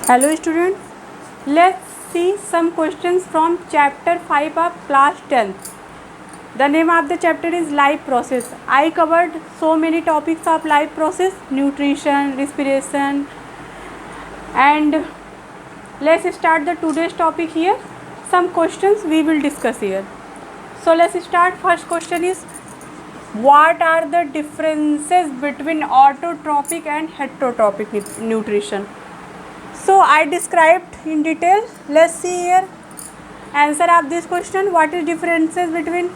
Hello students, let's see some questions from chapter 5 of class 10th. The name of the chapter is life process. I covered so many topics of life process, nutrition, respiration, and let's start the today's topic here. Some questions we will discuss here. So let's start. First question is, what are the differences between autotrophic and heterotrophic nutrition? So I described in detail. Let's see here answer of this question. What is differences between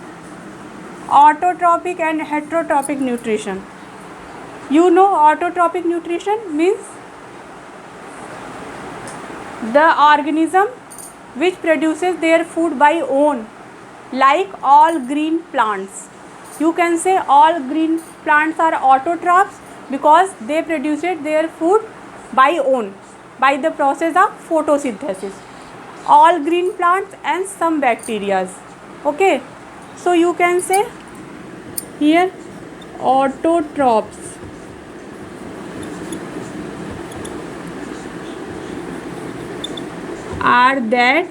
autotrophic and heterotrophic nutrition? You know autotrophic nutrition means the organism which produces their food by own, like all green plants. You can say all green plants are autotrophs because they produce their food by own, by the process of photosynthesis. All green plants and some bacteria. Okay, so you can say here autotrophs are that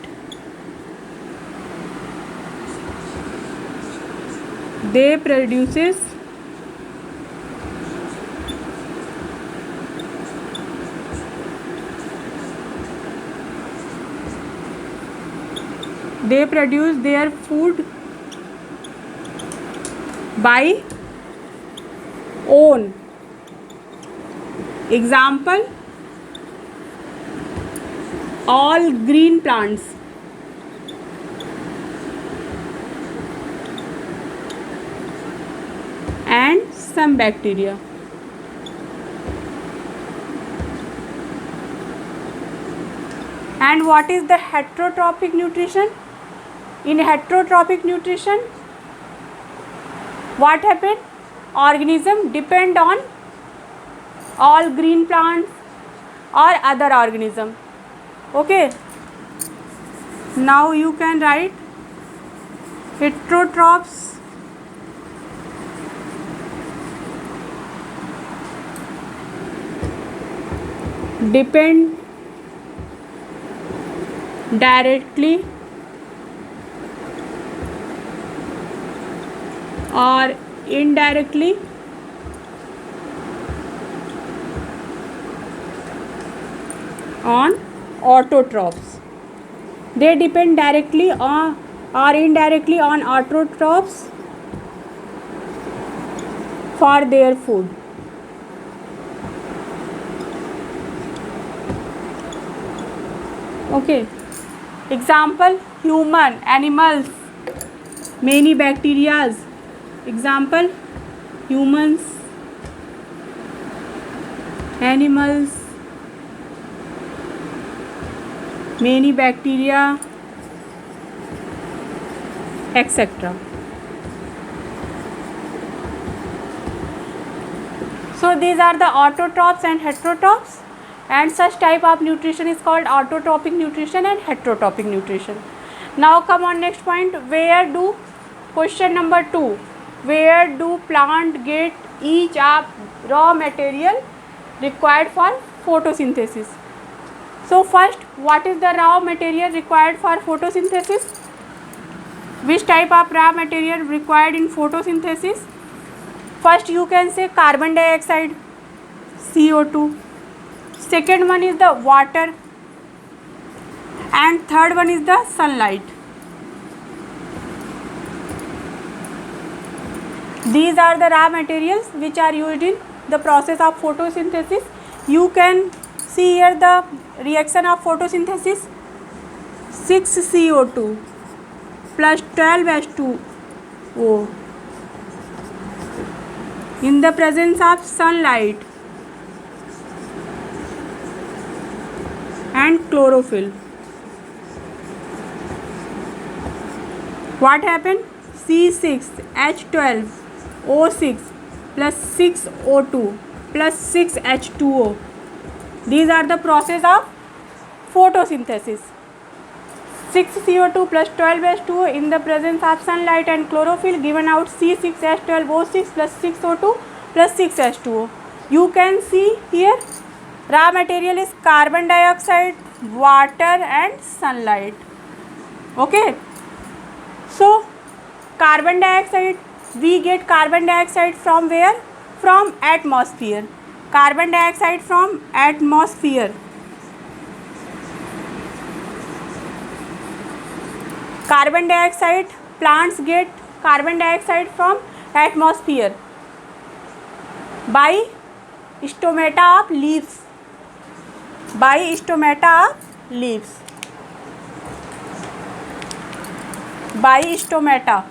they produces their food by own. Example, all green plants. And some bacteria. And what is the heterotrophic nutrition? In heterotrophic nutrition, what happened? Organism depend on all green plants or other organism. Okay. Now you can write heterotrophs depend directly or indirectly on autotrophs. They depend directly on or indirectly on autotrophs for their food. Okay. Example, human, animals, many bacteria. Example, humans, animals, many bacteria, etc. So these are the autotrophs and heterotrophs, and such type of nutrition is called autotrophic nutrition and heterotrophic nutrition. Now come on next point. Question number 2. Where do plant get each of raw material required for photosynthesis? So first, what is the raw material required for photosynthesis? Which type of raw material required in photosynthesis? First you can say carbon dioxide, CO2. Second one is the water, and third one is the sunlight. These are the raw materials which are used in the process of photosynthesis. You can see here the reaction of photosynthesis. 6 CO2 plus 12 H2O in the presence of sunlight and chlorophyll. What happened? C6H12O6 plus 6O2 plus 6H2O. These are the process of photosynthesis. 6 CO2 plus 12 H2O in the presence of sunlight and chlorophyll given out C6H12O6 plus 6O2 plus 6H2O. You can see here Raw material is carbon dioxide, water and sunlight. Okay. So carbon dioxide, we get carbon dioxide from where? From atmosphere. Carbon dioxide from atmosphere. Carbon dioxide, plants get carbon dioxide from atmosphere by stomata of leaves. By stomata of leaves. By stomata.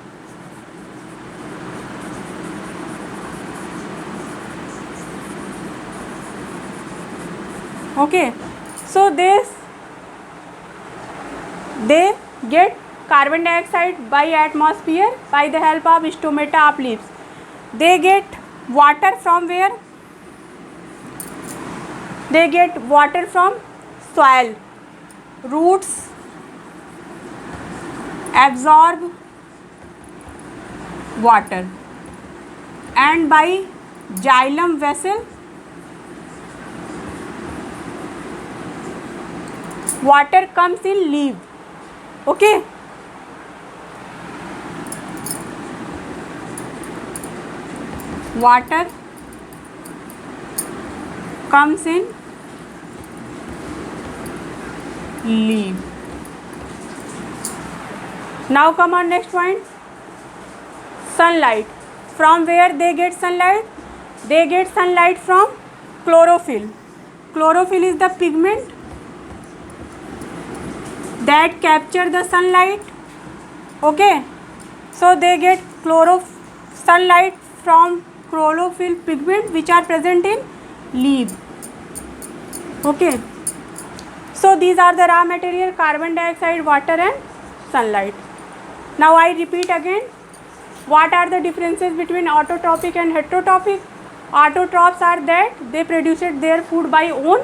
Okay, so they get carbon dioxide by atmosphere by the help of stomata of leaves. They get water from where? They get water from soil. Roots absorb water, and by xylem vessel water comes in leaf. Okay. Water comes in leaf. Now come on next point. Sunlight. From where they get sunlight? They get sunlight from chlorophyll. Chlorophyll is the pigment that capture the sunlight. Okay. So they get sunlight from chlorophyll pigment which are present in leaf. Okay. So these are the raw material: carbon dioxide, water and sunlight. Now I repeat again. What are the differences between autotrophic and heterotrophic? Autotrophs are that they produce their food by own.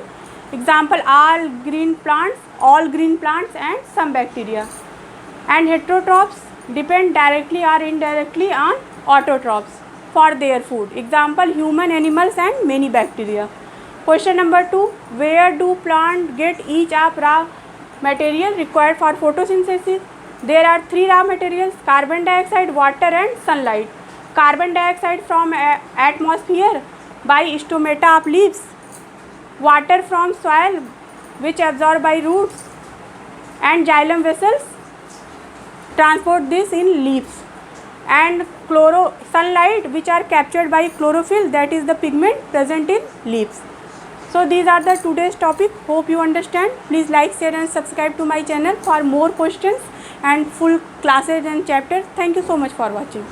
Example, all green plants and some bacteria. And heterotrophs depend directly or indirectly on autotrophs for their food. Example, human, animals and many bacteria. Question number 2. Where do plants get each of raw material required for photosynthesis? There are 3 raw materials: carbon dioxide, water and sunlight. Carbon dioxide from atmosphere by stomata of leaves. Water from soil which absorbed by roots, and xylem vessels transport this in leaves, and sunlight which are captured by chlorophyll, that is the pigment present in leaves. So these are the today's topic. Hope you understand. Please like, share and subscribe to my channel for more questions and full classes and chapters. Thank you so much for watching.